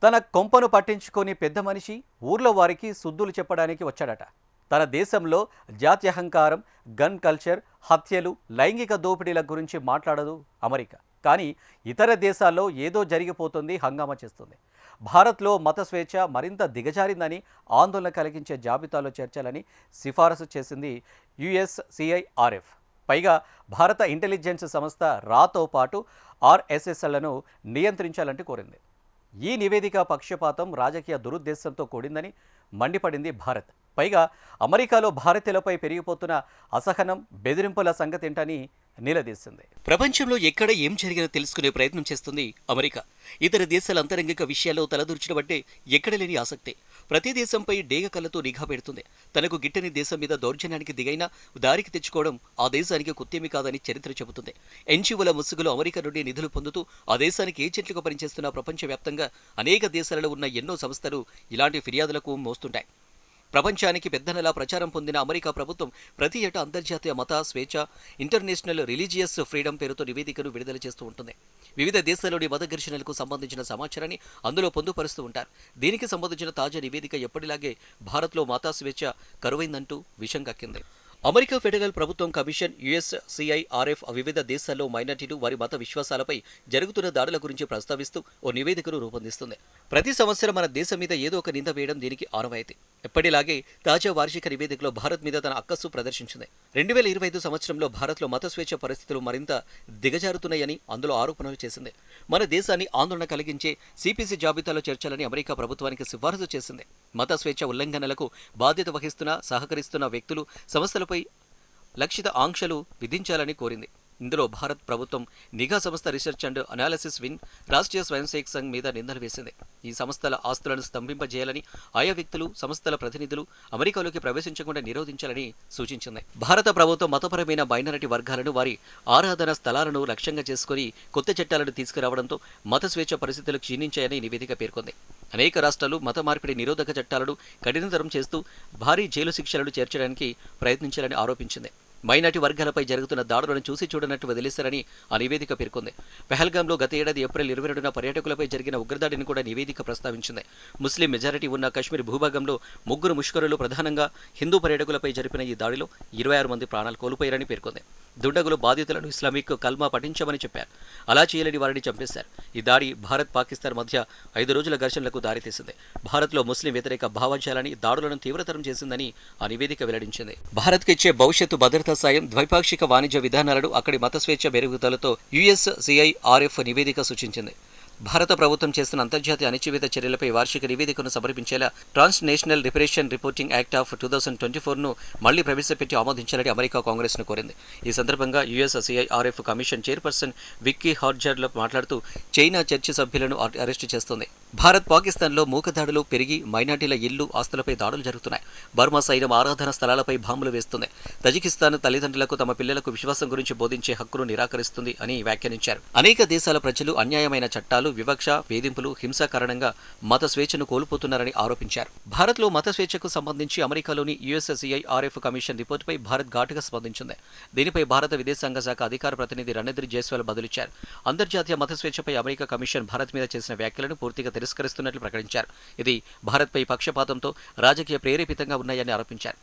తన కొంపను పట్టించుకొని పెద్ద మనిషి ఊర్లో వారికి సుద్దులు చెప్పడానికి వచ్చాడట. తన దేశంలో జాత్యహంకారం, గన్ కల్చర్, హత్యలు, లైంగిక దోపిడీల గురించి మాట్లాడదు అమెరికా. కానీ ఇతర దేశాల్లో ఏదో జరిగిపోతుంది, హంగామా చేస్తుంది. భారత్లో మత స్వేచ్ఛ మరింత దిగజారిందని ఆందోళన కలిగించే జాబితాలో చేర్చాలని సిఫారసు చేసింది యుఎస్సిఐఆర్ఎఫ్. పైగా భారత ఇంటెలిజెన్స్ సంస్థ రాతో పాటు ఆర్ఎస్ఎస్లను నియంత్రించాలంటూ కోరింది. ఈ నివేదిక పక్షపాతం, రాజకీయ దురుద్దేశంతో కూడిందని మండిపడింది భారత్. పైగా అమెరికాలో భారతీయులపై పెరిగిపోతున్న అసహనం, బెదిరింపుల సంగతేంటని నిలదీసింది. ప్రపంచంలో ఎక్కడ ఏం జరిగినా తెలుసుకునే ప్రయత్నం చేస్తుంది అమెరికా. ఇతర దేశాల అంతరంగిక విషయాల్లో తలదూర్చడం అంటే ఎక్కడ లేని ఆసక్తి. ప్రతి దేశంపై డేగ కళ్ళతో నిఘా పెడుతుంది. తనకు గిట్టని దేశం మీద దౌర్జన్యానికి దిగైనా దారికి తెచ్చుకోవడం ఆ దేశానికి కొత్తేమీ కాదని చరిత్ర చెబుతుంది. ఎన్జిఓల ముసుగులో అమెరికా నుండి నిధులు పొందుతూ ఆ దేశానికి ఏజెంట్లుగా పనిచేస్తున్న ప్రపంచవ్యాప్తంగా అనేక దేశాలలో ఉన్న ఎన్నో సంస్థలు ఇలాంటి ఫిర్యాదులకు మోస్తుంటాయి. ప్రపంచానికి పెద్దనలా ప్రచారం పొందిన అమెరికా ప్రభుత్వం ప్రతి ఏటా అంతర్జాతీయ మత స్వేచ్ఛ, ఇంటర్నేషనల్ రిలీజియస్ ఫ్రీడమ్ పేరుతో నివేదికను విడుదల చేస్తూ ఉంటుంది. వివిధ దేశాల్లోని మత ఘర్షణలకు సంబంధించిన సమాచారాన్ని అందులో పొందుపరుస్తూ ఉంటారు. దీనికి సంబంధించిన తాజా నివేదిక ఎప్పటిలాగే భారత్లో మత స్వేచ్ఛ కరువైందంటూ విషం కక్కింది. అమెరికా ఫెడరల్ ప్రభుత్వం కమిషన్ యుఎస్సిఐఆర్ఎఫ్ వివిధ దేశాల్లో మైనార్టీలు, వారి మత విశ్వాసాలపై జరుగుతున్న దాడుల గురించి ప్రస్తావిస్తూ ఓ నివేదికను రూపొందిస్తుంది. ప్రతి సంవత్సరం మన దేశం మీద ఏదో ఒక నింద వేయడం దీనికి ఆనవాయితీ. ఎప్పటిలాగే తాజా వార్షిక నివేదికలో భారత్ మీద తన అక్కస్సు ప్రదర్శించింది. 2025 సంవత్సరంలో భారత్లో మత స్వేచ్ఛ పరిస్థితులు మరింత దిగజారుతున్నాయని అందులో ఆరోపణలు చేసింది. మన దేశాన్ని ఆందోళన కలిగించే సిపిసి జాబితాలో చేర్చాలని అమెరికా ప్రభుత్వానికి సిఫారసు చేసింది. మత స్వేచ్ఛ ఉల్లంఘనలకు బాధ్యత వహిస్తున్న, సహకరిస్తున్న వ్యక్తులు, సంస్థలపై లక్షిత ఆంక్షలు విధించాలని కోరింది. ఇందులో భారత్ ప్రభుత్వం నిఘా సంస్థ research and analysis wing, Rashtriya Swayamsevak Sangh మీద నిందలు వేసింది. ఈ సంస్థల ఆస్తులను స్తంభింపజేయాలని, ఆయా వ్యక్తులు, సంస్థల ప్రతినిధులు అమెరికాలోకి ప్రవేశించకుండా నిరోధించాలని సూచించింది. భారత ప్రభుత్వం మతపరమైన మైనారిటీ వర్గాలను, వారి ఆరాధన స్థలాలను లక్ష్యంగా చేసుకుని కొత్త చట్టాలను తీసుకురావడంతో మత స్వేచ్ఛ పరిస్థితులు క్షీణించాయని నివేదిక పేర్కొంది. అనేక రాష్ట్రాలు మత మార్పిడి నిరోధక చట్టాలను కఠినతరం చేస్తూ భారీ జైలు శిక్షలను చేర్చడానికి ప్రయత్నించాలని ఆరోపించింది. మైనార్టీ వర్గాలపై జరుగుతున్న దాడులను చూసి చూడనట్టు వదిలేశారని ఆ నివేదిక పేర్కొంది. పెహల్గాంలో గత ఏడాది ఏప్రిల్ 22న పర్యాటకులపై జరిగిన ఉగ్రదాడిని కూడా నివేదిక ప్రస్తావించింది. ముస్లిం మెజారిటీ ఉన్న కశ్మీర్ భూభాగంలో ముగ్గురు ముష్కరులు ప్రధానంగా హిందూ పర్యాటకులపై జరిపిన ఈ దాడిలో 26 మంది ప్రాణాలు కోల్పోయారని పేర్కొంది. దుండగులు బాధితులను ఇస్లామిక్ కల్మా పఠించమని చెప్పారు. అలా చేయలేని వారిని చంపేశారు. ఈ దాడి భారత్, పాకిస్తాన్ మధ్య 5 రోజుల ఘర్షణలకు దారితీసింది. భారత్లో ముస్లిం వ్యతిరేక భావజాలాన్ని, దాడులను తీవ్రతరం చేసిందని ఆ నివేదిక వెల్లడించింది. భారత్కు ఇచ్చే భవిష్యత్తు భద్రతా సాయం, ద్వైపాక్షిక వాణిజ్య విధానాలను, అక్కడి మత స్వేచ్ఛ మెరుగుదలతో యుఎస్సిఐఆర్ఎఫ్ నివేదిక సూచించింది. భారత ప్రభుత్వం చేస్తున్న అంతర్జాతీయ అణచివేత చర్యలపై వార్షిక నివేదికను సమర్పించేలా ట్రాన్స్నేషనల్ రిపరేషన్ రిపోర్టింగ్ యాక్ట్ ఆఫ్ 2024ను మళ్లీ ప్రవేశపెట్టి ఆమోదించాలని అమెరికా కాంగ్రెస్ను కోరింది. ఈ సందర్భంగా యుఎస్సిఐఆర్ఎఫ్ కమిషన్ చైర్పర్సన్ విక్కీ హార్జర్లో మాట్లాడుతూ చైనా చర్చి సభ్యులను అరెస్టు చేస్తోంది. భారత్, పాకిస్తాన్లో మూకదాడులు పెరిగి మైనార్టీల ఇళ్లు, ఆస్తులపై దాడులు జరుగుతున్నాయి. బర్మా సైన్యం ఆరాధన స్థలాలపై బాంబులు వేస్తుంది. తజికిస్తాన్ తల్లిదండ్రులకు తమ పిల్లలకు విశ్వాసం గురించి బోధించే హక్కును నిరాకరిస్తుంది అని వ్యాఖ్యానించారు. అనేక దేశాల ప్రజలు అన్యాయమైన చట్టాలు, వివక్ష, వేధింపులు, హింస కారణంగా మత స్వేచ్ఛను కోల్పోతున్నారని ఆరోపించారు. భారత్లో మత స్వేచ్ఛకు సంబంధించి అమెరికాలోని యుఎస్సిఐఆర్ఎఫ్ కమిషన్ రిపోర్టుపై భారత్ ఘాటుగా స్పందించింది. దీనిపై భారత విదేశాంగ శాఖ అధికార ప్రతినిధి రణధీర్ జైస్వాల్ బదులిచ్చారు. అంతర్జాతీయ మత స్వేచ్ఛపై అమెరికా కమిషన్ భారత్ మీద చేసిన వ్యాఖ్యలను పూర్తిగా తిరస్కరిస్తున్నట్లు ప్రకటించారు. ఇది భారత్పై పక్షపాతంతో, రాజకీయ ప్రేరేపితంగా ఉన్నాయని ఆరోపించారు.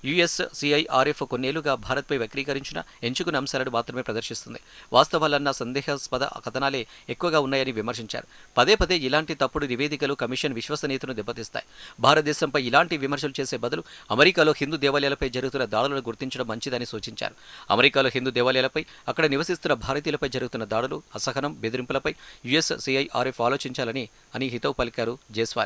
యుఎస్సిఐఆర్ఎఫ్ కొన్నేళ్లుగా భారత్పై వక్రీకరించిన, ఎంచుకున్న అంశాలను మాత్రమే ప్రదర్శిస్తుంది. వాస్తవాలన్న సందేహాస్పద కథనాలే ఎక్కువగా ఉన్నాయని విమర్శించారు. పదే పదే ఇలాంటి తప్పుడు నివేదికలు కమిషన్ విశ్వసనీయతను దెబ్బతీస్తాయి. భారతదేశంపై ఇలాంటి విమర్శలు చేసే బదులు అమెరికాలో హిందూ దేవాలయాలపై జరుగుతున్న దాడులను గుర్తించడం మంచిదని సూచించారు. అమెరికాలో హిందూ దేవాలయాలపై, అక్కడ నివసిస్తున్న భారతీయులపై జరుగుతున్న దాడులు, అసహనం, బెదిరింపులపై యుఎస్సిఐఆర్ఎఫ్ ఆలోచించాలని హితవు పలికారు జైస్వాల్.